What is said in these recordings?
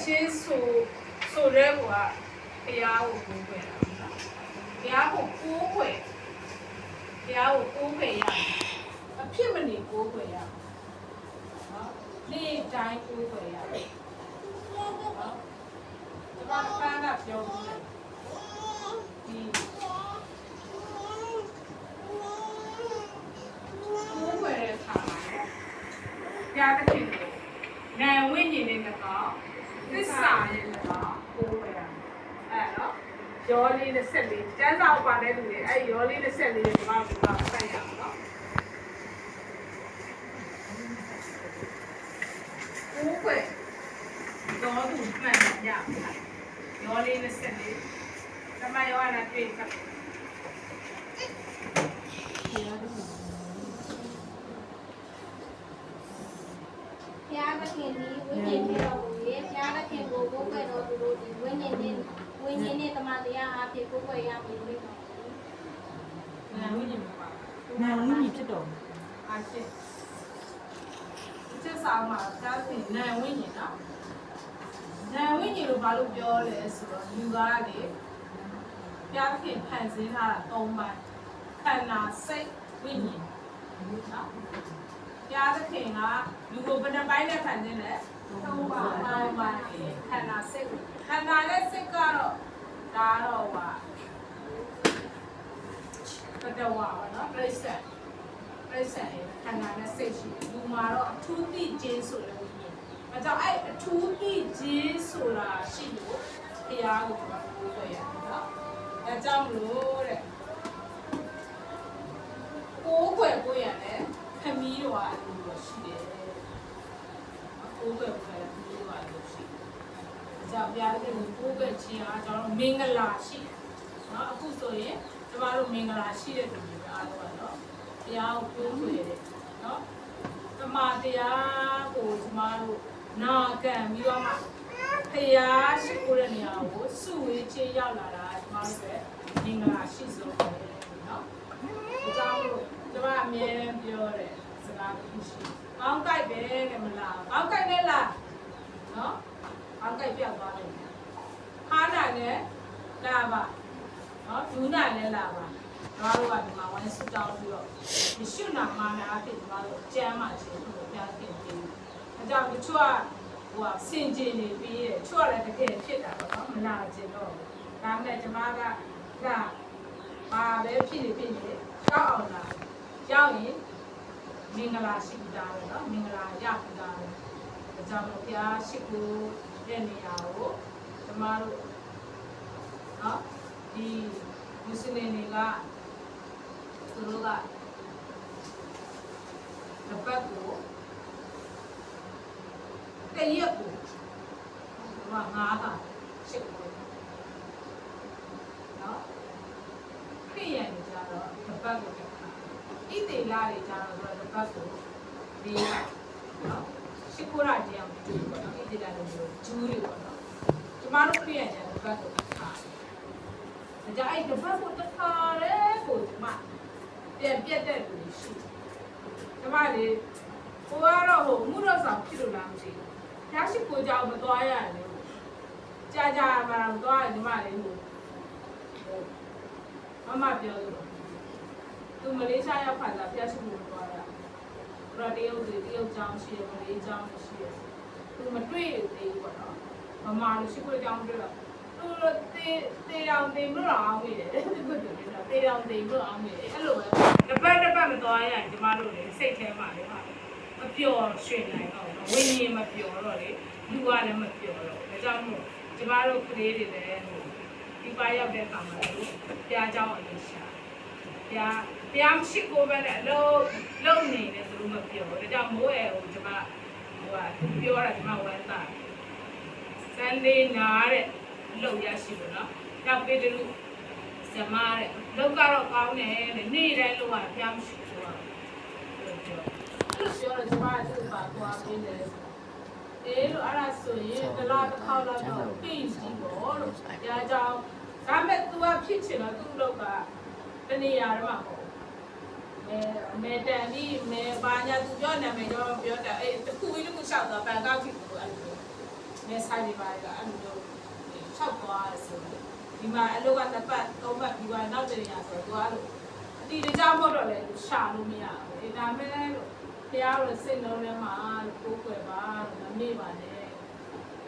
ချင်းဆိုရဲကဘုရားကိုကိုးကွယ်တာနော်ဘုရားကိုကိုးကွယ်ဘုရားကိုကိုးကွယ်ရအဖြစ်မနေကိုးကွယ်ရနော်နေ့တိုင်းကိုးကွယ်ရနော်ဒီမှာကန်းကပြောပြီးဒီကိုးကွယ်တဲ့အခါမှာဘုရားသခင်ကိုဉာဏ်ဝိညာဉ်နဲ့ကတော့သစ္စာနဲ့ကတော့ကိုးကွယ်ရအဲ့နော်ရောလေး24ကျမ်းစာပါတဲ့လူတွေအဲ့ရောလေး24ကိုဒီမှာကိုဖတ်ရအောင်နော်ကိုးကွယ်တော့သူမှန်ရပါရောလေး24ဓမ္မယောဟန်တွေ့ဖတ်ဘုရားသခင်ဒီဝိညာဉ်ဖြစ်တော်မူ၍ဘုရားသခင်ကိုကိုးကွယ်တော်သူတို့ဒီဝိညာဉ်နဲ့တမန်တရားအဖြစ်ကိုးကွယ်ရမည်လို့ပြောတယ်။နာဝိညာဉ်မှာပါ။နာဝိညာဉ်ဖြစ်တော်မူ။အားဖြင့်ဒီချက်ဆောင်မှာဘုရားသခင်နာဝိညာဉ်နော်။နာဝိညာဉ်လို့ဘာလို့ပြောလဲဆိုတော့လူသားလေဘုရားသခင်ဖန်ဆင်းထားတာ၃ပိုင်းခန္ဓာစိတ်ဝိညာဉ်နော်။ဘုရားသခင်ကလူကိုဘယ်နှပိုင်းနဲ့ဖန်ဆင်းလဲ၃ပိုင်းခန္ဓာစိတ်ခန္ဓာနဲ့စိတ်ကတော့ဒါတော့ပတဝါပါနော်ပြိဿခန္ဓာနဲ့စိတ်ရှိတယ်လူမှာတော့အထူးသိခြင်းဆိုတဲ့ဝိညာဉ်အဲကြောင့်အဲ့အထူးသိခြင်းဆိုတာရှိလို့ဘုရားကိုကိုးကွယ်ရတယ်နော်အဲကြောင့်လို့တဲ့ကိုးကွယ်ကိုရတယ်ခမီးတော်အလိုလိုရှိတယ်ကိုးကွယ်ကိုရခမီးတော်အလိုရှိတယ်အဲကြောင့်ဘုရားကိုကိုးကွယ်ခြင်းအားကြောင့်မင်္ဂလာရှိတယ်နော်အခုဆိုရင်ကျမတို့မင်္ဂလာရှိတဲ့သူတွေအားလုံးကနော်တရားကိုကိုးကွယ်တယ်နော်သမာတရားကိုကျမတို့နာခံပြီးတော့မှဖျားရှိခိုးတဲ့နေရာကိုစုဝေးချင်းရောက်လာတာကျမတို့ပဲမင်္ဂလာရှိဆုံးပဲနော်အကြောင်းလို့ကျမအမြဲပြောတယ်စကားတစ်ခုရှိကောင်းကြိုက်ပဲတဲ့မလားကောင်းကြိုက်နဲ့လားနော်ကောင်းကြိုက်ပြောက်သွားတယ်ဟာနာနဲ့လာပါနော်ဒူးနာနဲ့လာပါကျွန်တော်တို့ကဒီမှာဝိုင်းစုတောင်းပြီးတော့ဒီရှုနာမာနာအဖြစ်ကျွန်တော်တို့ကျမ်းမှာရှင်ကိုပြသတင်ပြီးအကြောင်းတချို့ကဟိုဆင်ကျင်နေပြီးတယ်တချို့ကလည်းတကယ်ဖြစ်တာပေါ့နော်မနာကျင်တော့ဒါနဲ့ကျွန်မကဘာပဲဖြစ်နေကောက်အောင်လာရောက်ရင်မင်္ဂလာရှိတာပဲเนาะမင်္ဂလာရပူတာပဲအကြောင်းလို့ဘုရားရှိခိုးတဲ့နေရာကိုကျမတို့เนาะဒီမွတ်စလင်တွေကသူတို့ကတပတ်ကိုတရက်ကို9ခါရှိခိုးเนาะခရိယန်တွေကြတော့တပတ်ကိုဣတိလာတွေကြတော့တပတ်ကို၄ခါနော်ရှိခိုးရတရားမတူဘူးပေါ့နော်ဣတိလာတွေမျိုးဂျူးတွေပေါ့နော်ကျမတို့ခရိယန်ကြတပတ်ကိုခါဒါကြအဲ့တပတ်ကိုတစ်ခါလေကိုကျမပြန်ပြတ်တဲ့လူရှိကျမလေကိုကတော့ဟိုမှုတော့ဆောင်ဖြစ်လို့လားမသိဘူး။ဒါရှိကိုကြောင်မသွားရဘူး။ကြာမှာမသွားရညီမလေးဟိုမမပြောလို့သူမလေးရှားရောက်ခါစားပြရှိမှုသွားရ။ဘရတရုတ်ကျောင်းရှိတယ်မလေးကျောင်းရှိတယ်။သူမတွေ့သေးဘူးပေါ့နော်။မမလို့ရှိကိုကျောင်းတွေ့တော့သူတေးအောင်တေးမလို့အောင်မိတယ်။သူကတူတယ်တေးအောင်တေးမလို့အောင်မိတယ်။အဲ့လိုပဲတစ်ပတ်မသွားရရင်ကျမတို့လေစိတ်ထဲမှာလေဟာမပျော်ရွှင်နိုင်တော့ဝိညာဉ်မပျော်တော့လေလူကလည်းမပျော်တော့ဒါကြောင့်မို့ကျမတို့ကလေးတွေလည်းဒီပါရောက်တဲ့အခါမှာလေဘုရားเจ้าအလို့ရှာဘုရားရှိကိုပဲနဲ့အလုံးနေတယ်သူတို့မပျော်ဒါကြောင့်မိုးရကိုကျမဟိုကသူပြောတာကျမဝမ်းသာစံလေးနာတဲ့လုံရရှိလို့နော်ကြောက်ပေးတယ်လို့ဇမားတဲ့လုံကတော့ကောင်းတယ်တဲ့နေ့တိုင်းလုံကဘုရားရှိကိုကပြောတော့ကျမသူ့ဘာသွားပေးတယ်လို့အဲ့ဒါဆိုရင်တလားတစ်ခေါက်လောက်တော့ပြင်ကြည့်ပေါ့လို့ကြာကြောင်ဒါမဲ့ तू ကဖြစ်ချင်တော့သူ့လောက်ကတနေရာတော့မှာပေါ့မဲတန်ပြီးမဲဘာညာ तू ပြောနာမည်တော့ပြောတယ်အဲ့တခုကြီးတစ်ခုလျှောက်တော့ပန်ကောက်ဖြစ်လို့အဲ့လို နေဆိုင်ဒီပါကအဲ့လို၆သွားဆိုဒီမှာအလုပ်က2ပတ်3ပတ်ဒီပါနောက်တရဆိုတော့သူကအဲ့လိုအတီတကြမဟုတ်တော့လေရှာလို့မရဘူးဒါမဲ့လို့ဖះလို့စိတ်လုံးထဲမှာကိုယ်ွယ်ပါလို့မမေ့ပါနဲ့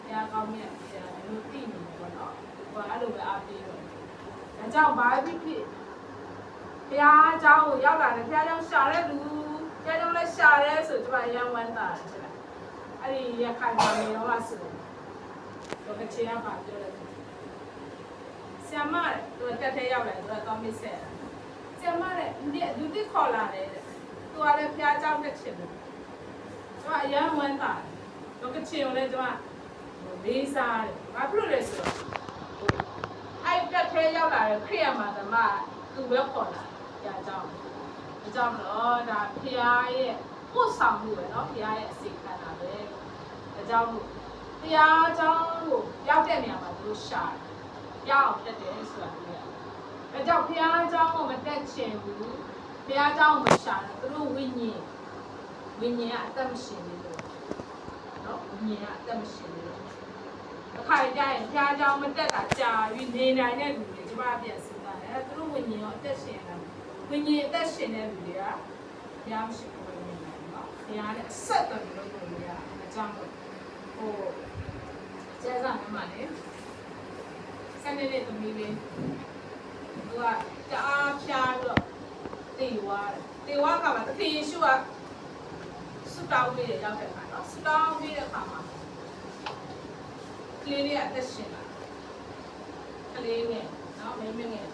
ဖះကောင်းမြတ်ဖះလို့သိနေတယ်ပေါ့နော်ဟိုအဲ့လိုပဲအားပေးတော့ဒါကြောင့်ဘာဖြစ်ဖြစ်ဖះเจ้าကိုရောက်လာတယ်ဖះเจ้าရှာတဲ့လူဖះเจ้าလည်းရှာရဲဆိုကျမအရန်ဝမ်းသာတယ်အဲ့ဒီရခိုင်ပြည်ရောပါဆိုတော့ကချင်ရပါပြောတယ်ဆရာမသူတက်ထဲရောက်လာသူကတော့မစ်ဆက်ဆရာမတဲ့လူတိခေါ်လာတယ်သူကလည်းဖျားเจ้าတက်ချင်တယ်ကျမအရန်ဝမ်းသာတော့ကချင်ကိုလည်းကျမလေးစားတယ်ဘာဖြစ်လို့လဲဆိုတော့အဲ့တက်ထဲရောက်လာတဲ့ခရိယာမာသမားသူပဲခေါ်လာဖျားเจ้าအကြောင်းတော့ဒါဖျားရဲ့ပို့ဆောင်မှုပဲเนาะဖျားရဲ့အစီခံတာပဲအကြောင်းဖျားเจ้าကိုရောက်တဲ့နေရာမှာသူရှာရအောင်တက်တယ်ဆိုတာလေအကြောင်းဖျားเจ้าကိုမတက်ချင်ဘူးဘုရားเจ้าမရှာတယ်သူတို့ဝိညာဉ်ကအသက်မရှင်ဘူးလို့နော်ဝိညာဉ်ကအသက်မရှင်ဘူးလို့အခါကျရင်ဘုရားเจ้าမတက်တာကြာပြီးနေနိုင်တဲ့လူတွေကျမပြန်စဉ်းစားတယ်သူတို့ဝိညာဉ်ရောအသက်ရှင်တယ်ဝိညာဉ်အသက်ရှင်တဲ့လူတွေကဘုရားမရှိဘူးလို့မြင်တယ်နော်ဘုရားနဲ့အဆက်တော်လို့လို့ရအကြောင်းဟိုကျဲစားနေမှာလေစနေနေ့သမီးလေးသူကတအားဖြားတော့တေဝါကမှာတခင်ယေရှုကဆူတောင်းပေးရောက်တဲ့အခါနော်ဆူတောင်းပေးတဲ့အခါမှာကလေးလေးအသက်ရှင်လာကလေးငယ်နော်မင်းငယ်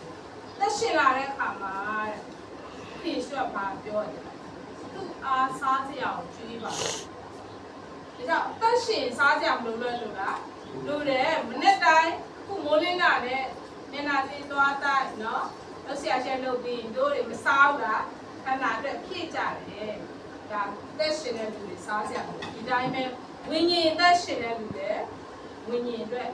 သက်ရှင်လာတဲ့အခါမှာတခင်ယေရှုကဘာပြောတယ်သူအားစားစရာကိုကြွေးပါဒါကြောင့်သက်ရှင်စားစရာမလိုလို့လားလိုတယ်မနေ့တိုင်းခုမိုးလင်းလာတဲ့မျက်နှာသေးသွားတိုက်နော်ဆရာရှယ်လုပ်ပြီးတို့တွေမစားဘူးလားခန္ဓာအတွက်ဖြည့်ကြတယ်ဒါသက်ရှင်တဲ့လူတွေစားစရာဒီတိုင်းပဲဝိညာဉ်သက်ရှင်တဲ့လူတွေဝိညာဉ်အတွက်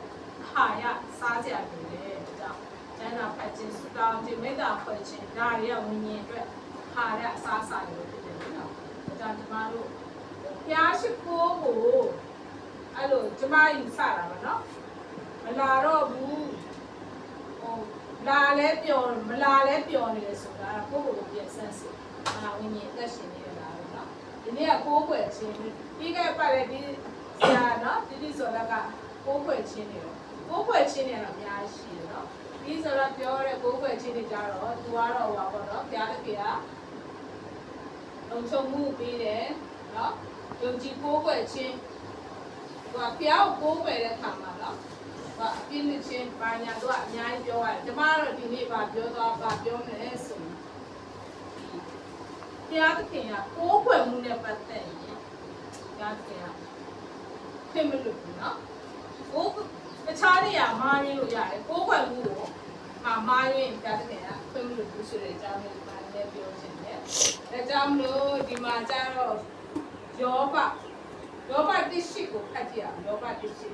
ခါရစားစရာတွေလေဒါကြောင့်ကျမ်းစာဖတ်ခြင်းစတောင်းခြင်းမေတ္တာဖွဲ့ခြင်းဒါတွေကဝိညာဉ်အတွက်ခါရအစားအစာတွေဖြစ်တယ်နော်ဒါကြောင့်ကျမတို့ဖျားရှိခိုးကိုအဲ့လိုကျမယူဆတာပါနော်မလာတော့ဘူးဟိုလာလဲပျော်မလာလဲပျော်နေတယ်ဆိုတာကိုယ့်ကိုယ်ပြန်ဆက်စစ်ဝိညာဉ်သက်ရှင်နေတာလို့နော်ဒီနေ့ကကိုးကွယ်ခြင်းပြီးခဲ့ပတ်လဲဒီဆရာနော်ဒီဆိုတာကကိုးကွယ်ခြင်းနေတော့ကိုးကွယ်ခြင်းနေတော့အများကြီးရှိတယ်နော်ဒီဆိုတော့ပြောတဲ့ကိုးကွယ်ခြင်းတွေကြတော့သူကတော့ဟောပေါ့နော်ဘုရားသခင်ကလုံခြုံမှုပေးတယ်နော်ယုံကြည်ကိုးကွယ်ခြင်းသူကဘုရားကိုကိုးကွယ်တဲ့အခါမှာနော်အပြင်းနဲ့ချင်းပါညာတို့ကအများကြီးပြောရတယ်ကျမတို့ဒီနေ့ပါပြောနေလဲဆိုဘုရားသခင်ကကိုးကွယ်မှုနဲ့ပတ်သက်ရင်ဘုရားသခင်ကခင်မလို့ဘူးနော်ကိုးတခြားနေရာမားရင်းလို့ရတယ်ကိုးကွယ်မှုကိုမားရင်းဘုရားသခင်ကခင်မလို့ဘူးဆိုတဲ့အကြောင်းလေးပါလည်းပြောချင်တယ်အဲကြောင့်မလို့ဒီမှာကျတော့ယောဘတိရှိကိုဖတ်ကြည့်အောင်ယောဘတိရှိ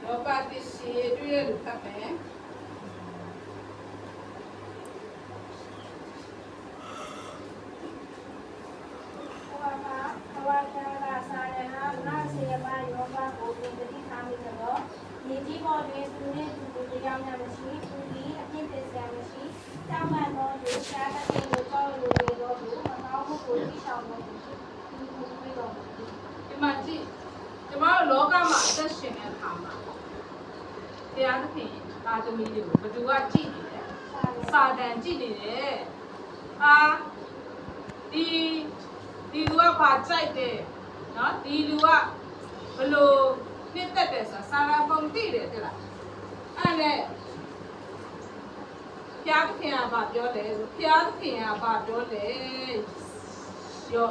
လောဘတိရှိတွေ့ရလို့ဖတ်မယ်ဘဝကျမ်းစာစာရဟနာစေပါယောဘကိုသင်္တိထားမိတော့ဒီဒီပေါ်တွင်သူနှင့်သူတရားများမရှိသူသည်အပြစ်ပစ္စယမရှိတောင်းပန်သောသူရှားတဲ့ကိုကြောက်လို့ရတော့သူမကောင်းမှုကိုသိဆောင်လို့ဒီကိုပြီးတော့ဒီမှာကြည့်ကျမတို့လောကမှာအသက်ရှင်တဲ့အခါမှာတရားသခင်တာသမီးတွေကိုဘသူကကြည့်နေလဲစာတန်ကြည့်နေတယ်ဒီလူကဘာကြိုက်တယ်နော်ဒီလူကဘလို့နှစ်သက်တယ်ဆိုတာစာရာပုံသိတယ်တဲ့လားအဲ့နဲ့ဘုရားသခင်ကဘာပြောလဲဆိုဘုရားသခင်ကဘာပြောလဲယော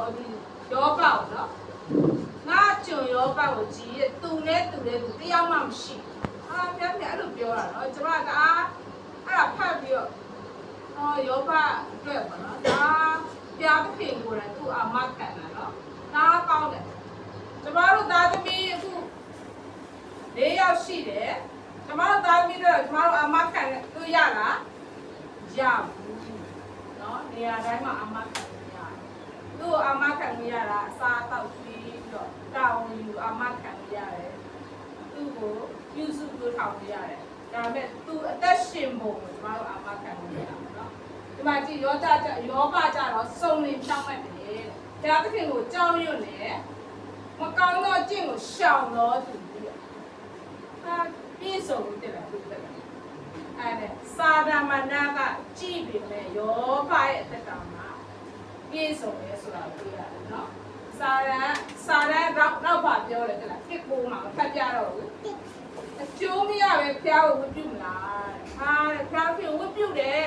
ဘနော်ငါကျွန်ယောဘကိုကြည့်ရသူနဲ့သူတယောက်မှမရှိဘူးပြန်အဲ့လိုပြောတာနော်ကျမကအဲ့ဒါဖတ်ပြီးတော့ယောဘအတွက်ပေါ့နော်ဒါဘုရားသခင်ကိုယ်တိုင်သူ့အာမခံတာနော်ဒါကောင်းတယ်ကျမတို့သားသမီးအခု၄ယောက်ရှိတယ်ကျမတို့သားသမီးတို့ကျမတို့အာမခံလို့ရလားရဘူးနော်နေရာတိုင်းမှာအာမခံလို့ရတယ် သူ့အာမခံလို့ရတာအစားအသောက်ပြီးတော့တာဝန်ယူအာမခံလို့ရတယ်သူ့ကိုပြုစုလို့ထောင်လို့ရတယ်ဒါပေမဲ့သူအသက်ရှင်ဖို့ကိုကျွန်တော်တို့အာမခံလို့ရတာပေါ့နော်ဒီမှာကြည့်ယောဘကြတော့စုံလင်ဖြောင်းမှတ်တယ်တရားသခင်ကိုကြောက်ရွံ့နေမကောင်းသောအကျင့်ကိုရှောင်တော့သူပြီးတော့ပြည့်စုံလို့တက်လာသူတက်လာအဲ့ဒါစာဒမနာကကြည့်ပြီမဲ့ယောဘရဲ့အသက်တာမှာပြည့်စုံရဲဆိုတာတွေ့ရတယ်နော်စာရန်တော့ပါပြောတယ်ကြလားတစ်ကိုမှာဖတ်ပြတော့ဘူးအကျိုးမရပဲဖျားကိုဝတ်ပြုမလားဟာတဲ့ဖျားကိုဝတ်ပြုတယ်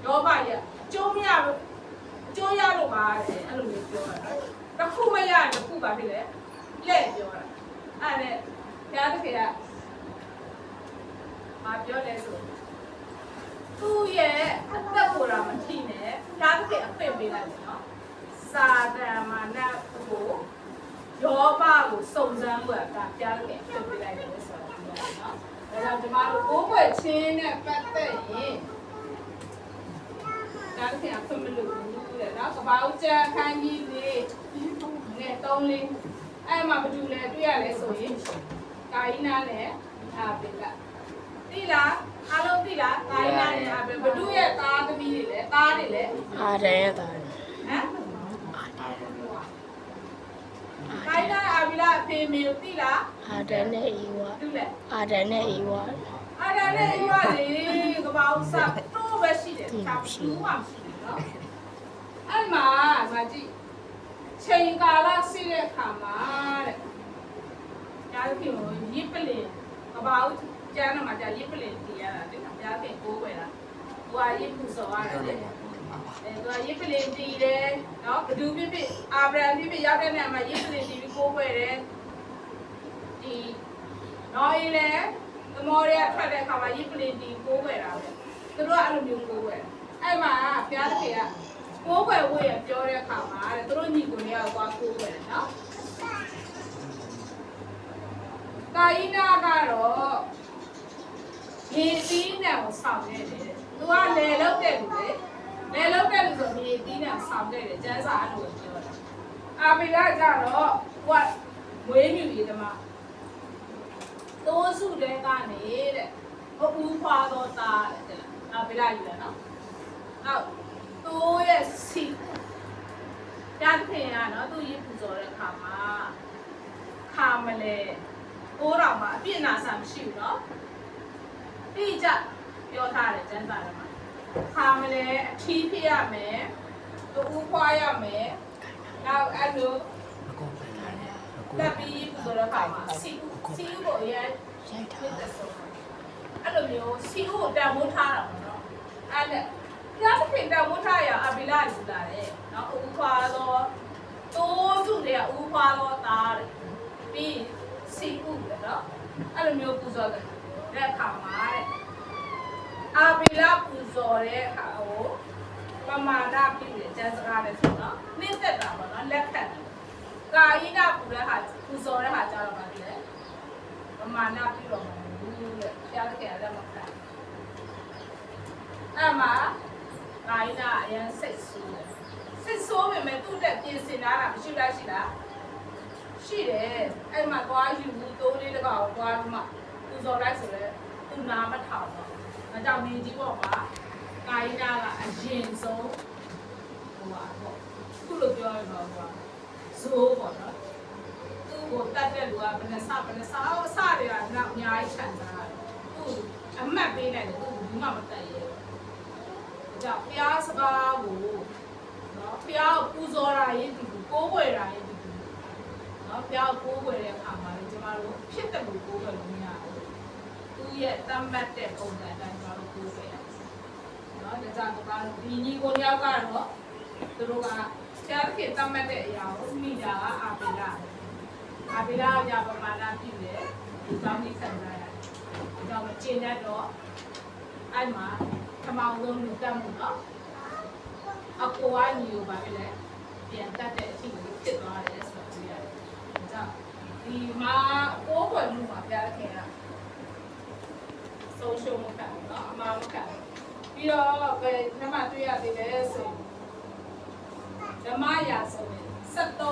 ယောဘရဲ့အကျိုးမရဘူးအကျိုးရလို့ပါတဲ့အဲ့လိုမျိုးပြောတာတစ်ခုမရတစ်ခုပါဖြစ်လေလက်ပြောတာအဲ့ဒါဖျားတစ်ခေကမပြောလဲဆိုသူ့ရဲ့အသက်ကိုတော့မထိနဲ့ဖျားတစ်ခေအခွင့်ပေးလိုက်တယ်နော်စာတမနာကိုယောဘကိုစုံစမ်းဖို့ကဖျားတစ်ခေအခွင့်ပေးလိုက်တယ်ဆိုတော့ပြောတယ်နော်ဒါကြောင့်ဒီမှာလို့ကိုယ်ွယ်ချင်းနဲ့ပတ်သက်ရင်ဒါတစ်ခေအခွင့်မလို့ဘူးတဲ့နော်ကဘာဦးကျန်ခန်းကြီးလေးနဲ့3လေးအဲ့မှာဘာလို့လဲတွေ့ရလဲဆိုရင်ကာယနာနဲ့အာဘေလတိလားအားလုံးတိလားကာယနာနဲ့အာဘေဘဒုရဲ့သားသမီးတွေလဲသားတွေလဲအာရရဲ့သားဟမ်ကာယနာအာဘေလအဖေမေတိလားအာရနဲ့အေဝါတူလဲအာရနဲ့အေဝါအာရနဲ့အေဝါလေကဘာဦးစားတော့ပဲရှိတယ်ချာဘူးမှမရှိဘူးနော်အဲ့မှာငါကြည့်ချိန်ကာလရှိတဲ့အခါမှာတဲ့ညာခင်ကိုရစ်ပလင်ကဘာဦးကျန်းမှာကြာရစ်ပလင်တည်ရတာတဲ့ညာခင်ကိုးွယ်တာဟိုကရစ်ပူစောရတယ်သူကရစ်ပလင်တည်တယ်နော်ဘဒူပြပြအာဗြဟံပြပြရောက်တဲ့နေရာမှာရစ်ပလင်တည်ပြီးကိုးွယ်တယ်ဒီနော်အေးလေသမောရဲထွက်တဲ့အခါမှာရစ်ပလင်တည်ကိုးွယ်တာပဲသူတို့ကအဲ့လိုမျိုးကိုးွယ်အဲ့မှာဘုရားသခင်ကကိုးွယ်ဝေးရပြောတဲ့အခါမှာတဲ့သူတို့ညီကိုတွေကသွားကိုးွယ်တယ်နော်ကာယနာကတော့မြေသီးနှံကိုဆောင်နေတယ်သူကလေလောက်တဲ့လူလေလောက်တဲ့လူဆိုမြေသီးနှံဆောင်နေတယ်ကျန်းစာအဲ့လိုပြောတာအာမေလာကြတော့ဟိုကမွေးမြူရေးသမားတိုးစုတဲကနေတဲ့ဟိုဦးဖွာတော့တာတဲ့အာမေလာယူတယ်နော်အော်တိုးရဲ့စီတတ်ခင်ကနော်သူရစ်ပူစော်တဲ့ခါမှာခါမလဲကိုးတော်မှာအပြစ်နာဆာမရှိဘူးနော်တိကျပြောထားတယ်ကျမ်းစာထဲမှာခါမလဲအထီးဖြစ်ရမယ်တူဖွာရမယ်နောက်အဲ့လိုတပ်ပြီးပူစော်တဲ့ခါမှာစီကိုအရင်ရိုက်ထားအဲ့လိုမျိုးစီကိုတန်ဖိုးထားတာပေါ့နော်အဲ့ဒါရသခင်တန်ဖိုးထားရအဘိလာယူလာတယ်နော်ဦးဖွာတော့တိုးစုတွေကဦးဖွာတော့တာတဲ့ပြီးစီဥပဲနော်အဲ့လိုမျိုးပူဇော်တဲ့အခါမှာတဲ့အာဘိလာပူဇော်တဲ့အခါကိုပမာဏပြည့်တဲ့ကျမ်းစကားနဲ့ဆိုတော့နှိမ့်သက်တာပေါ့နော်လက်ခံတယ်ကာယိနာပူတဲ့ဟာပူဇော်တဲ့ဟာကြားတော့ပါလေပမာဏပြည့်တော့မှာဘူးတဲ့ကြားတဲ့ကလည်းမခံအဲ့မှာကာယိနာအရင်စိတ်ဆိုးတယ်စိတ်ဆိုးပေမဲ့သူ့တက်ပြင်ဆင်လာတာမရှိလားရှိလားရှိတယ်အဲ့မှာသွားယူတိုးလေးတကောင်သွားပြီးမှပူဇော်လိုက်ဆိုလဲသူနာမထောင်တော့ဒါကြောင့်နေကြီးပေါ်မှာကာယနာကအရင်ဆုံးဟိုပါပေါ့ခုလိုပြောရတော့ဟိုဇိုးပေါ့နော်သူ့ကိုတတ်တဲ့လူကဘယ်နဲ့စအစတွေကနောက်အများကြီးခြံထားတယ်သူ့အမှတ်ပေးနိုင်တယ်သူ့ဘူးမှမတတ်ရဲဒါကြောင့်ဘုရားစကားကိုနော်ဘုရားကိုပူဇော်တာရင်ဒီကိုးကွယ်တာရင်နော်ပြောင်းကိုးကွယ်တဲ့အခါမှာကျမတို့ဖြစ်တဲ့လူကိုးကွယ်လို့မရဘူးသူ့ရဲ့တမ်းပတ်တဲ့ပုံစံအတိုင်းကျမတို့ကိုးကွယ်ရတယ်နော်ဒါကြောင့်ဒီညီကိုတယောက်ကတော့သူတို့ကဆရာကြီးတမ်းပတ်တဲ့အရာကိုမိတာကအာဘေလာရပမာဏပြည့်တယ်ဒီကောင်းကြီးခံရတာဒါကြောင့်မကျင်တတ်တော့အဲ့မှာခမောင်လုံးလူတက်မှုနော်အကိုကညီကိုပါပဲလေပြန်တတ်တဲ့အချိန်ကိုဖြစ်သွားတယ်ဆိုတော့ကြည့်ရတယ်ဒီမှာကိုးကွယ်မှုမှာပြရခင်ကဆုံးရှုံးမှုခံနော်အမှားမခံပြီးတော့ဘယ်နှမတွေ့ရသေးလဲဆိုဓမ္မ မရာဆိုရင်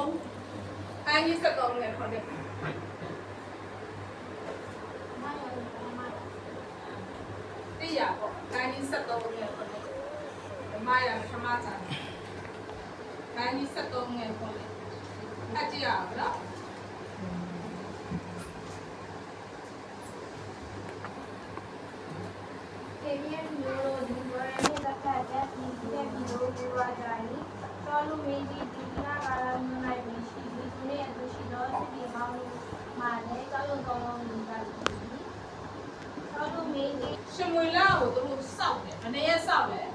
73အန်ကြီး73နဲ့ခေါ်တယ်တရားပေါ့အန်ကြီး73နဲ့ခေါ်တယ်ဓမ္မရာပထမစာအန်ကြီး73နဲ့ခေါ်တယ်အကြည့်ရအောင်နော်ေပြည့်မျိုးဒီဝရနဲ့တက်ကတက်ပြီးတဲ့ပြီးလို့ပြောကြတယ်တော်လူမင်းကြီးဒီနာကလာနိုင်ပြီးရှိပြီးသူနဲ့အတူရှိတော့စီဒီမောင်းမှာလည်းကြောက်ရွံ့ကောင်းကောင်းနေတာတော်လူမင်းကြီး ရှင်မွေလာကိုသူတို့စောက်တယ်အနေနဲ့စောက်တယ်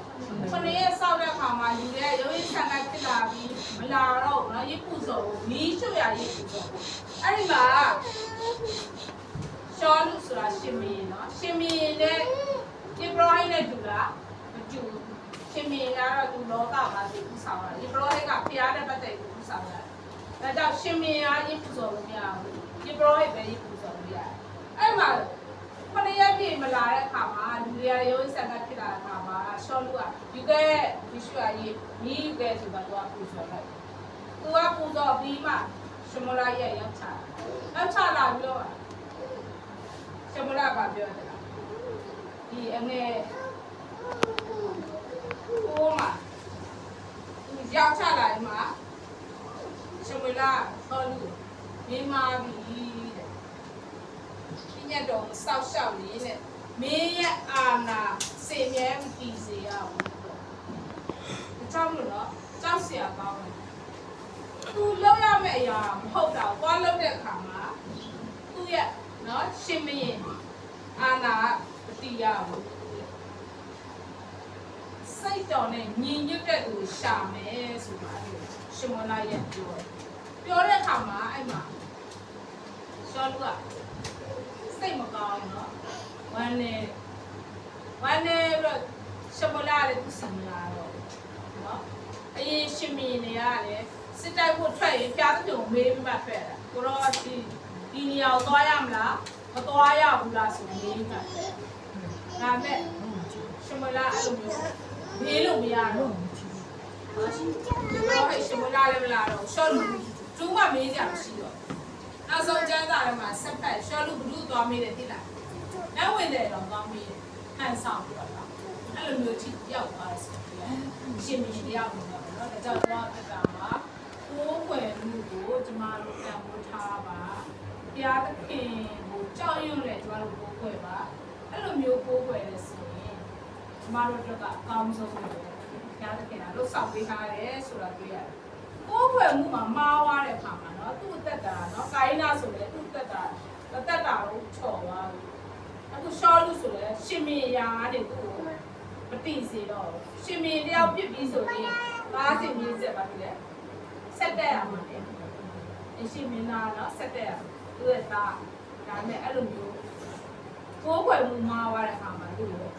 ခဏရဲ့စောက်တဲ့အခါမှာယူတဲ့ရုပ်ရည်ဆန်ကဖြစ်လာပြီးမလာတော့ဘူးနော်ရေပူစော်ကိုမီးချွတ်ရရေပူစော်အဲ့ဒီမှာရှောလူဆိုတာရှင်မင်းနော်ရှင်မင်းနဲ့ဒီပရိုဟိတ်နဲ့တူလားမတူရှင်မင်းကတော့သူလောကမှာသူဥဆောင်တာဒီပရိုဟိတ်ကဖျားတဲ့ပတ်သက်ကိုဥဆောင်တာဒါကြောင့်ရှင်မင်းအားရေပူစော်လို့မရဘူးဒီပရိုဟိတ်ပဲရေပူစော်လို့ရတယ်အဲ့မှာခဏရက်ပြည့်မလာတဲ့အခါမှာလူတွေကရုံးစက်ကဖြစ်လာတဲ့အခါမှာရှော့လူကယူခဲ့ဒီရှူအရေးညီယူခဲ့ဆိုတာသူကပူစော်လိုက်သူကပူစော်ပြီးမှရှမလာရဲ့ရောက်ချလာပြီးတော့ရှမလာကပြောတယ်ဒီအငယ်ကိုမှသူရောက်ချလာရင်မှရှမလာတော်လူမိမာပြီးညက်တော်စောက်ရှောက်လေးနဲ့မင်းရဲ့အာနာစေမြဲမတည်စေရဘူးအကြောင်းလို့တော့ကြောက်เสียကောင်းတယ်သူလောက်ရမယ့်အရာမဟုတ်တော့သွားလောက်တဲ့အခါမှာသူ့ရဲ့နော်ရှင်မင်းအာနာမတည်ရဘူးစိတ်တော်နဲ့ညီညွတ်တဲ့သူရှာမယ်ဆိုတာရှင်မလာရဲ့ပြောတဲ့အခါမှာအဲ့မှာရှောလူကစိတ်မကောင်းနော်ဝမ်းနေပြီးတော့ရှမလာလည်းသူစီမလာတော့နော်အရင်ရှင်မင်းနေရတယ်စစ်တိုက်ဖို့ထွက်ရင်ဖျားတဲ့ုံမေးပြီးမှထွက်တာကိုတော့ဒီနေရာကိုသွားရမလားမသွားရဘူးလားဆိုမေးမှထွက်ဒါမဲ့ရှမလာအဲ့လိုမျိုးမေးလို့မရတော့ဟုတ်ရှင်ရှမလာလည်းမလာတော့ရှော့လို့ကျူးမမေးကြမရှိတော့နောက်ဆုံးကျန်းစာထဲမှာဆက်ဖက်ရှော့လူဘလူးသွားမေးတယ်တိလားနောက်ဝင်တယ်တော့သွားမေးတယ်ဟန်ဆောင်ပြီးတော့အဲ့လိုမျိုးထိရောက်သွားတယ်ဆိုတော့ရှင်မင်းတရားဝင်တော့နော်ဒါကြောင့်တော့အတားမှာကိုးကွယ်မှုကိုကျမတို့တန်ဖိုးထားပါတရားသခင်ကိုကြောက်ရွံ့နဲ့ကျမတို့ကိုးကွယ်ပါအဲ့လိုမျိုးကိုးကွယ်လဲဆိုရင်ကျမတို့တို့ကအကောင်းဆုံးပဲတရားသခင်ကလှုပ်ဆောင်ပေးထားတယ်ဆိုတာတွေ့ရတယ်ကိုယ်ွယ်မှုမှာမားသွားတဲ့အခါမှာနော်သူ့အသက်တာနော်ကိုင်းနာဆိုလဲသူ့အသက်တာကိုချော်သွားပြီအခုရှောလူဆိုလဲရှင်မင်းရာကနေသူ့ကိုမတိစေတော့ရှင်မင်းတယောက်ပြစ်ပြီးဆိုရင်ဘာစင်မြေးဆက်ပါပြီလဲဆက်တက်ရမှာလေအရှင်မင်းသားနော်ဆက်တက်ရသူ့ရဲ့သားဒါနဲ့အဲ့လိုမျိုးကိုယ်ွယ်မှုမားသွားတဲ့အခါမှာသူ့ကို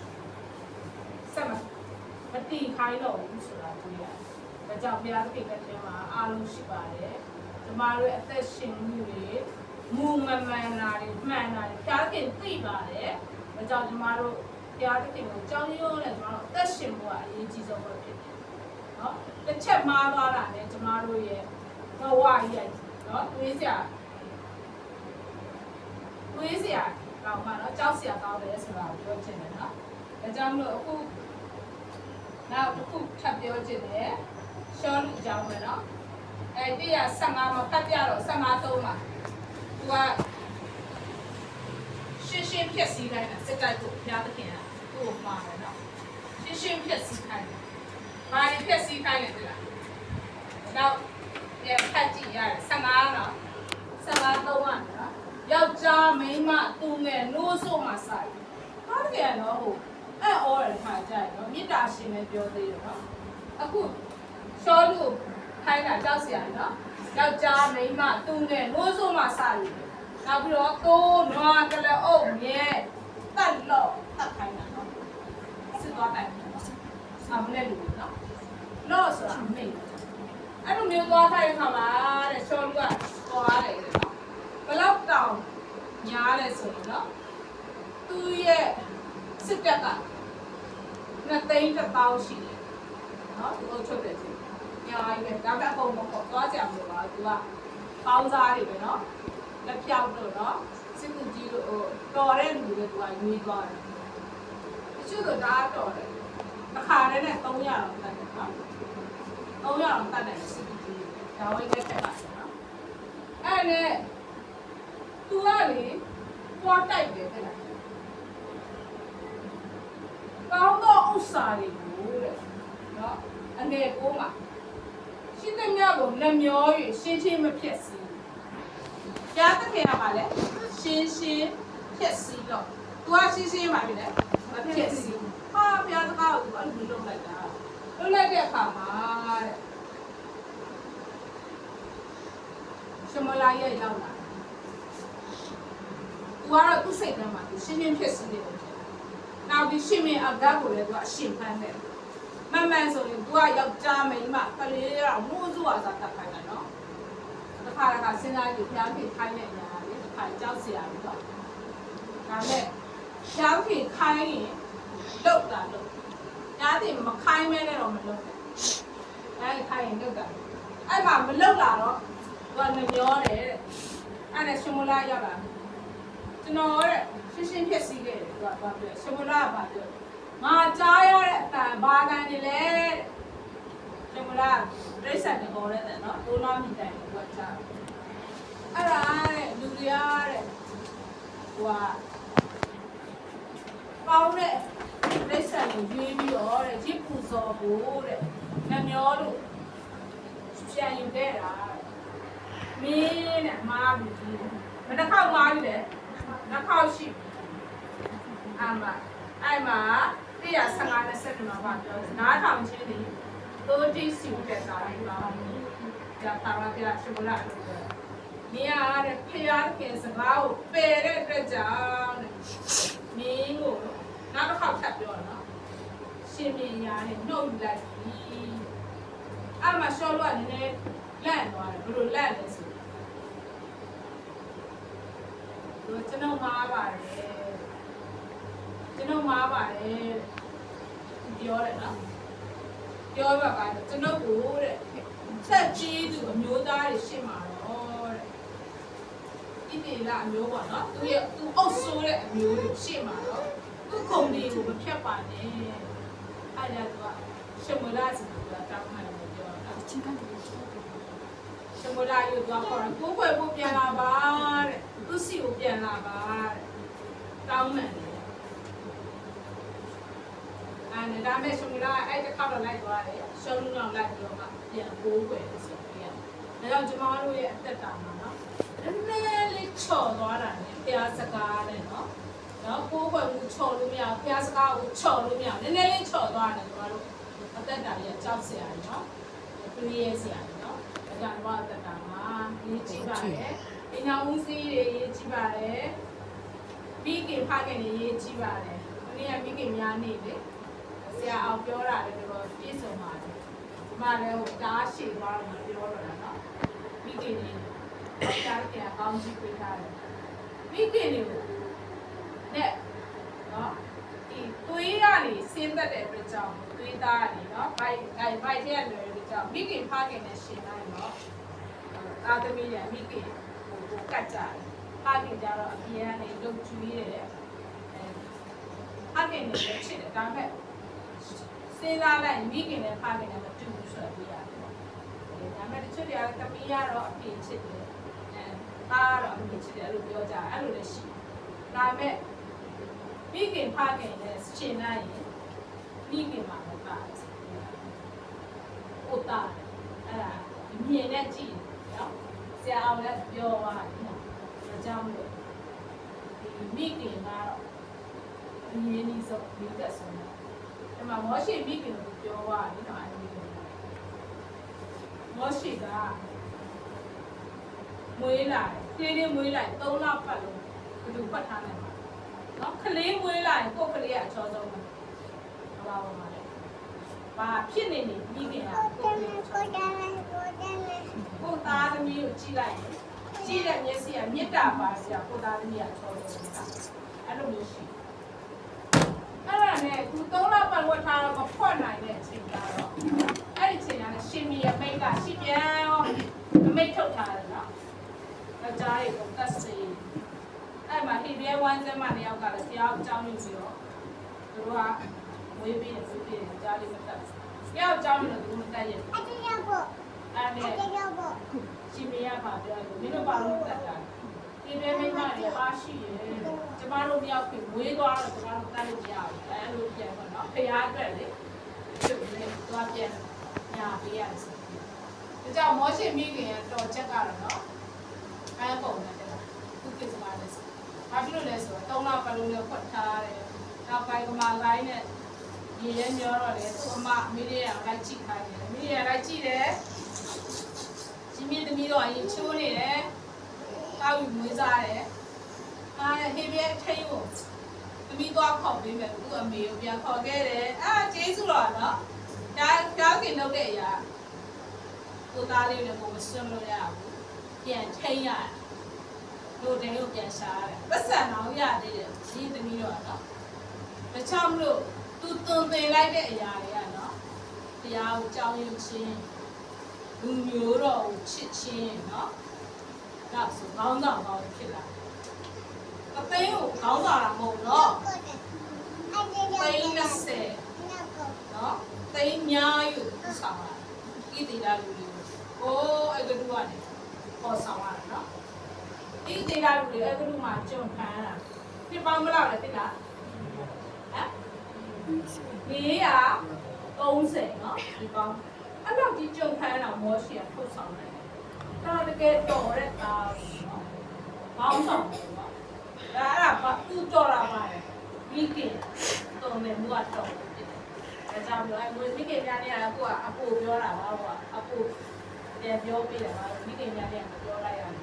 ဆက်မတိခိုင်းတော့ဘူးဆိုတာတွေ့ရတယ်ဒါကြောင့်ဘုရားသခင်ကတည်းကအားလုံးရှိပါတယ်။ကျမတို့ရဲ့အသက်ရှင်မှုတွေမူမမှန်တာတွေမှန်တာတွေဘုရားသခင်သိပါတယ်။ဒါကြောင့်ကျမတို့ဘုရားသခင်ကိုကြောင်းရုံးနဲ့ကျမတို့အသက်ရှင်မှုကအရေးကြီးဆုံးပဲဖြစ်တယ်။နော်။တစ်ချက်မှားသွားတာနဲ့ကျမတို့ရဲ့ဘဝကြီးရဲ့နော်တွေးစရာကောင်းမှနော်ကြောက်စရာကောင်းတယ်ဆိုတာကိုပြောချင်တယ်နော်။ဒါကြောင့်မလို့အခုနောက်တစ်ခုထပ်ပြောချင်တယ်ရှောလူအကြောင်းပဲเนาะ115မှာဖတ်ပြတော့15မှာသူကရှင်းဖြက်စီးခိုင်းတာစစ်တိုက်ကိုဘုရားသခင်ကသူ့ကိုမှာတယ်เนาะရှင်းဖြက်စီးခိုင်းတယ်ဘာတွေဖြက်စီးခိုင်းလဲဒီလားနောက်ဖတ်ကြည့်ရတယ်15เนาะ15 3เนาะယောက်ျားမိန်းမသူငယ်နိုးဆိုမှစိုက်ဘာတကယ်တော့ဟိုအဲ့အော်ရခါကြတယ်เนาะမေတ္တာရှင်ပဲပြောသေးတယ်เนาะအခုရှောလူခိုင်းတာကြောက်စရာနော်ယောက်ျားမိန်းမသူငယ်နိုးဆိုမှစားလို့နောက်ပြီးတော့တိုးနွားကလေးအုပ်မြဲတတ်လို့တတ်ခိုင်းတာနော်စစ်သွားတယ်ဆာမလဲလူနော်လော့ဆိုတာမိတ်အဲ့လိုမျိုးသွားထိုင်ခါမှာတဲ့ရှောလူကသွားတယ်နော်ဘလောက်တောင်ညားလဲဆိုရင်နော်သူ့ရဲ့စစ်တပ်က2,100,000ရှိတယ်နော်သူ့ချုပ်တယ်ညော ကြီးပဲဒါပေမဲ့အကုန်မခေါ်သွားကြမလို့ပါသူကပေါင်းစားတွေပဲเนาะလက်ဖြောက်တို့เนาะစစ်ကူကြီးတို့တော်တဲ့လူတွေသူကရွေးသွားတယ်တချို့တော့ဒါတော်တယ်တစ်ခါတည်းနဲ့300တော့တတ်တယ်เนาะ300တော့တတ်တယ်စစ်ကူကြီးဒါဝိုင်းနဲ့ထက်ပါတယ်เนาะအဲ့နဲ့သူကလေပွားတိုက်တယ်တဲ့ကောင်းသောဥစ္စာတွေကိုတဲ့เนาะအနေကိုမှာရှင်းတဲ့မြတ်ကိုလက်မျော၍ရှင်းချင်းမဖြစ်စီကြားသခင်ကပါလေရှင်းဖြစ်စီတော့သူကရှင်းပါပြီလေမဖြစ်စီဟာဘုရားသခင်ကအဲ့လိုလုပ်လိုက်တာလုပ်လိုက်တဲ့အခါမှာတဲ့ရှမလာရဲ့ရောက်လာသူကတော့သူ့စိတ်ထဲမှာရှင်းဖြစ်စီတယ်နောက်ဒီရှင်းမအဂတ်ကိုလည်းသူကအရှင်းဖမ်းတယ်မမှန်ဆိုရင် तू ကယောက်ျားမိန်းမကလေးတော့မိုးစုအားသာတတ်ခိုင်းတာနော်တစ်ခါတစ်ခါစဉ်းစားကြည့်ဖျားဖိခိုင်းတဲ့ညာလေးတစ်ခါကြောက်เสียရပြီတော့ဒါမဲ့ဖျားဖိခိုင်းရင်လုတ်တာလုတ်ညားတင်မခိုင်းမဲနဲ့တော့မလုတ်ဘူးအဲခိုင်းရင်လုတ်တာအဲ့မှာမလုတ်လာတော့ तू ကမပြောတယ်တဲ့အဲ့ဒါရှင်မလာရောက်လာကျွန်တော်တဲ့ရှင်းဖြစ်စီးခဲ့တယ် तू ကပြောရှင်မလာကပြောငါကြားရတဲ့အတန်ဘာတန်နေလဲကျမလားဒိဋ္ဌာန်ကိုလည်းတဲ့နော်ဒုနာမိတိုင်ကိုကြားအဲ့ဒါတဲ့လူတွေရတဲ့ဟိုကပေါင်းတဲ့ဒိဋ္ဌာန်ကိုရွေးပြီးတော့တဲ့ရစ်ပူစော်ဖို့တဲ့နှမျောလို့ပြန်ယူခဲ့တာမင်းနဲ့မားဘူးကြီးမတစ်ခေါက်မားပြီလေနှစ်ခေါက်ရှိအဲ့မှာ115နဲ့7မှာပါပြောနားထောင်ချင်းနေတိုးတိစီတက်တာလိုက်ပါကြာတာပါကြာရှုပ်လာလို့နေရတဲ့ဖျားခင်စကားကိုပယ်တဲ့အတွက်ကြောင့်မင်းကိုနောက်တစ်ခေါက်ထပ်ပြောနော်ရှင်မြင်ရနဲ့နှုတ်လိုက်ပြီအဲ့မှာရှော့လို့ကနည်းနည်းလန့်သွားတယ်ဘယ်လိုလန့်လဲဆိုတော့ကျွန်တော်မှားပါတယ်ကျွန်တော်မှားပါတယ်ပြောတယ်နော်ပြောပါကကျွန်တော်ကိုတဲ့ဆက်ကြီးသူအမျိုးသားတွေရှင်းမှာတော့တဲ့ဒီတေလာအမျိုးပေါ့နော်သူအုပ်ဆိုးတဲ့အမျိုးတွေရှင်းမှာတော့သူ့ခုံလေးကိုမဖြတ်ပါနဲ့အဲ့ဒါကရှမလာစီကတောင်းမှန်းလို့ပြောတာချင်းကန်ရှမလာယူတော့ခေါ်ကိုယ်ကိုပြန်လာပါတဲ့သူစီကိုပြန်လာပါတဲ့တောင်းမှန်းအဲ့ဒါမဲ့ရှုံလာအဲ့တစ်ခါတော့လိုက်သွားတယ်ရှုံးလောက်လိုက်ပြီးတော့မှပြန်ပိုးွယ်ဆိုပြန်ဒါကြောင့်ကျမတို့ရဲ့အသက်တာမှာနော်နည်းနည်းလေးချော်သွားတာနဲ့ဖျားစကားနဲ့နော်ပိုးွယ်မှုချော်လို့မရဖျားစကားကိုချော်လို့မရနည်းနည်းလေးချော်သွားတယ်ကျမတို့အသက်တာကြီးကြောက်စရာနော်သူရဲ့စရာနော်ဒါကြောင့်ကျမအသက်တာမှာရေးကြည့်ပါတယ်ပညာဦးစီးတွေရေးကြည့်ပါတယ်ပြီးခင်ဖခင်တွေရေးကြည့်ပါတယ်ဒီနေ့ကပြီးခင်များနေလေဆရာအောင်ပြောတာလည်းတော့ပြည့်စုံပါတယ်ဒီမှာလည်းဟိုတားရှိသွားတော့ပြောတော့တာနော်မိခင်တွေတားပြန်ကောင်းကြည့်ပေးထားတယ်မိခင်တွေကိုနဲ့နော်ဒီသွေးကနေဆင်းသက်တဲ့အတွက်ကြောင့်သွေးသားကနေနော်ဘိုက်ထဲကလွယ်တဲ့ကြောင့်မိခင်ဖခင်နဲ့ရှင်လိုက်နော်အာသမီးရဲ့မိခင်ဟိုကတ်ကြတယ်ဖခင်ကြတော့အပြင်းနဲ့လုံကျွေးတယ်ဖခင်နဲ့ချစ်တယ်ဒါပေမဲ့စဉ်းစားလိုက်မိခင်နဲ့ဖခင်နဲ့မတူဘူးဆိုပြီးရတယ်ပေါ့။ဒါပေမဲ့တချို့တွေကတမီးကတော့အဖေချစ်တယ်။သားကတော့အဖေချစ်တယ်လို့ပြောကြတယ်။အဲ့လိုလည်းရှိတယ်။ဒါပေမဲ့မိခင်ဖခင်နဲ့ရှင်နိုင်ရင်မိခင်မှာတော့ပါတယ်။ဟုတ်တာအဲ့ဒါမြင်နဲ့ကြည့်နော်။ဆရာအောင်လည်းပြောသွားတယ်နော်။ဒါကြောင့်မို့ဒီမိခင်ကတော့အရင်းကြီးဆုံးမိသက်ဆုံးတယ်။ဒီမှာမောရှိမိခင်ကိုပြောသွားတယ်နော်အဲ့ဒီမောရှိကမွေးလာတယ်သေးမွေးလိုက်3လပတ်လုံးဘယ်သူဖတ်ထားနိုင်မှာနော်ကလေးမွေးလိုက်ကိုယ်ကလေးကအချောဆုံးပဲဘာပါမှာလဲဘာဖြစ်နေမိခင်ကကိုယ်သားသမီးကိုကြည့်လိုက်ကြည့်တဲ့မျက်စိကမေတ္တာပါစရာကိုယ်သားသမီးကအချောဆုံးအဲ့လိုမျိုးရှိအဲ့ဒါနဲ့သူ3လပတ်ဝတ်ထားတော့မဖွက်နိုင်တဲ့အချိန်ကတော့အဲ့ဒီအချိန်ကလည်းရှင်မီရဲ့မိန်းက ရှိပြန်ရောအမိတ်ထုတ်ထားတယ်နော်အကြားရေကိုတက်စေအဲ့မှာဟိပြဲဝမ်းစဲမနှစ်ယောက်ကလည်းတရားအကြောင်းယူပြီးတော့သူတို့ကဝေးပြီးတယ်ကြားလေးမတက်ဘူးတရားအကြောင်းယူလို့သူမတက်ရဲ့အဲ့ဒါရှင်မရပါပြောတယ်မင်းတို့ဘာလို့တက်တာဟိပြဲမိမတွေအားရှိရဲ့ကျမတို့မြောက်ပြီးဝေးသွားတော့ကျမတို့တက်လို့မရဘူးအဲ့လိုပြန်ပါနော်ဖရားအတွက်လေသူကသွားပြန်ညာပေးရတယ်ဒါကြောင့်မောရှင်မိခင်တော်ချက်ကတော့နော်အဲပုံနဲ့တဲ့သူကိစ္စပါလဲဆိုဘာဖြစ်လို့လဲဆိုတော့3လပတ်လုံးနဲ့ဖွက်ထားတယ်နောက်ပိုင်းကမာလိုင်းနဲ့ရေရဲမျောတော့လေသူ့အမမိလေးကလိုက်ကြည့်ခိုင်းတယ်မိလေးကလိုက်ကြည့်တယ်ရှင်မင်းသမီးတော့အရင်ချိုးနေတယ်တောက်ယူမွေးစားတယ်ဟေးပြဲထိတ်ကိုသမီးသွားခေါ်ပေးမယ်သူ့အမေကိုပြန်ခေါ်ခဲ့တယ်ကျေးဇူးတော်နော်ဒါကြောက်ခင်လုပ်တဲ့အရာကိုသားလေးနဲ့ကိုမစွန့်လို့ရဘူးပြန်ထိန်ရတယ်တို့တဲကိုပြန်ရှာရတယ်ပတ်စံအောင်ရသေးတယ်ဒီသမီးတော့နော်မချောင်းလို့သူသွန်သင်လိုက်တဲ့အရာတွေကနော်တရားကိုကြောင်းယူခြင်းလူမျိုးတော်ကိုချစ်ခြင်းနော်ဒါဆိုခေါင်းဆောင်ကောင်းဖြစ်လာအသိကိုခေါင်းဆောင်တာမဟုတ်တော့သိင်းနဲ့ဆယ်နော်သိင်းများယူဆောင်လာဤတိလာလူတွေအဲ့ကတူကနေပေါ်ဆောင်ရတာနော်ဤတိလာလူတွေအဲ့ကတူမှာကြုံခံရတာပြပေါင်းမလောက်လဲတိလားဟမ်430နော်ဒီပေါင်းအဲ့တော့ဒီကြုံခံရတာမောရှိရထုတ်ဆောင်တယ်ဒါတကယ်တော်တဲ့သားနော်ဘောင်းဆောင်တယ်နော်ဒါအဲ့ဒါဘာသူ့တော်တာပါလေမိခင်တော်နေမှုကတော့ဒါကြောင့်ပြောအဲ့မိခင်များနေရကိုကအပူပြောတာပါကွာအပူပြန်ပြောပြတယ်ပါမိခင်များလည်းပြောလိုက်ရတယ်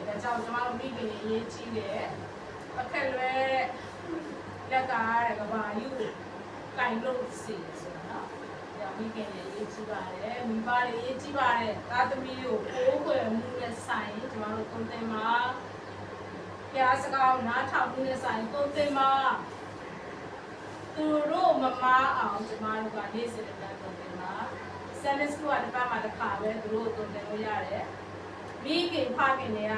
။ဒါကြောင့်ကျွန်တော်တို့မိခင်ရေးကြီးတယ်။အခက်လွဲလက်ကားတဲ့ကဘာယူကင်လို့စီဆိုတော့။ဒါမိခင်ရေးကြီးပါတယ်။မိဘတွေရေးကြီးပါတယ်။သားသမီးကိုကိုးကွယ်မှုနဲ့ဆိုင်ကျွန်တော်တို့ကိုယ်တိုင်မှာပြားစကားနားထောင်မှုနဲ့ဆိုင်ကိုယ်တိုင်မှာသူတို့မမားအောင်ကျွန်တော်တို့ကနေ့စဉ်နဲ့ကိုယ်တိုင်မှာဆယ်နှစ်school ကတစ်ပတ်မှတစ်ခါပဲသူတို့သုံးသင်လို့ရတယ်။မိခင်ဖခင်တွေက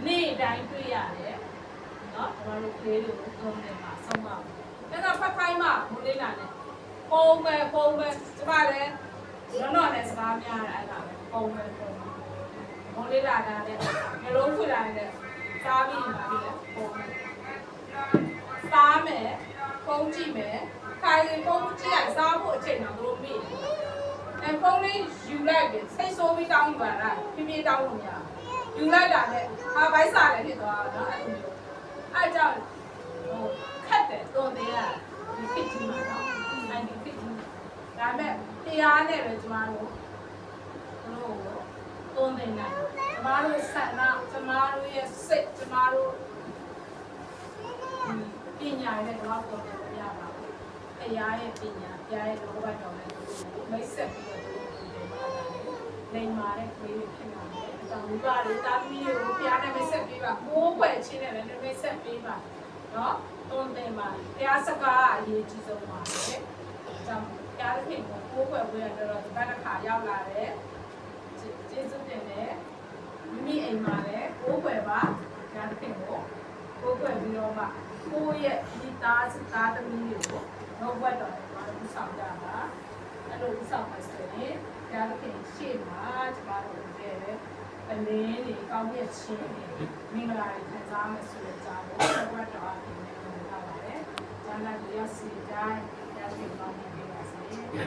နေ့တိုင်းတွေ့ရတယ်။နော်ကျွန်တော်တို့ကလေးတွေကိုသုံးသင်မှာဆုံးပါဘူး။ဒါကဖက်ခိုင်းမှမလေးလာနဲ့။ပုံပဲကျမလည်းတော့လည်းစကားများတယ်အဲ့ဒါပဲပုံပဲမလေးလာတာလည်းမျိုးလုံးဖွင့်လာတယ်စားပြီးပါပြီလေပုံပဲစားမယ်ပုံကြည့်မယ်ခိုင်ပုံကြည့်ရစားဖို့အချိန်တော့သူတို့မိတယ်ဖုန်းလေးယူလိုက်ပြီစိတ်ဆိုးပြီးတောင်းယူပါလားဖြည်းဖြည်းတောင်းလို့မရယူလိုက်တာနဲ့ဟာဘိုက်စားလည်းဖြစ်သွားတာနော်အဲ့လိုမျိုးအဲ့ကြောင့်ဟိုခက်တယ်တွန်သေးရဒီဖြစ်ကြီးမှာနော်အဲ့ဒီဖြစ်ကြီးဒါမဲ့တရားနဲ့ပဲကျမတို့တွန်သေးနိုင်ကျမတို့ဆန္ဒကျမတို့ရဲ့စိတ်ကျမတို့ပညာနဲ့တော့တွန်သေးလို့ရပါဘူးတရားရဲ့ပညာတရားရဲ့လောဘတော်နဲ့မိတ်ဆက်ပြီးလိမ်မာတဲ့ကလေးတွေဖြစ်လာတယ်။အကြောင်းမိဘတွေတာသမီးတွေကိုဖျားနဲ့မိတ်ဆက်ပေးပါ။မိုးွယ်ချင်းနဲ့လည်းမိတ်ဆက်ပေးပါ။နော်။တွန်းတင်ပါ။တရားစကားအရေးကြီးဆုံးပါပဲ။အကြောင်းဖျားတဲ့ခင်ကိုမိုးွယ်ဝဲရတော့ဒီဘက်တစ်ခါရောက်လာတယ်။ကျေးဇူးတင်တယ်။မိမိအိမ်မှာလည်းမိုးွယ်ပါ။ဖျားတဲ့ခင်ကိုမိုးွယ်ပြီးတော့မှကိုယ့်ရဲ့ဒီသားစကားသမီးတွေကိုတော့ဘွက်တော်တယ်ဘာလို့ဆောင်ကြပါ။အဲ့လိုဆောင်ပါစေရင်ဒါကခင်ရှေ့မှာကျမတို့တဲ့အလင်းတွေကောင်းပြည့်ချင်းတွေမင်္ဂလာတွေခံစားမယ်ဆိုတဲ့ကြားကိုဘတ်တော်အပြင်နဲ့ပြောထားပါတယ်။ကျန်တဲ့ရစီတိုင်းရရှိကောင်းနေပါစေ။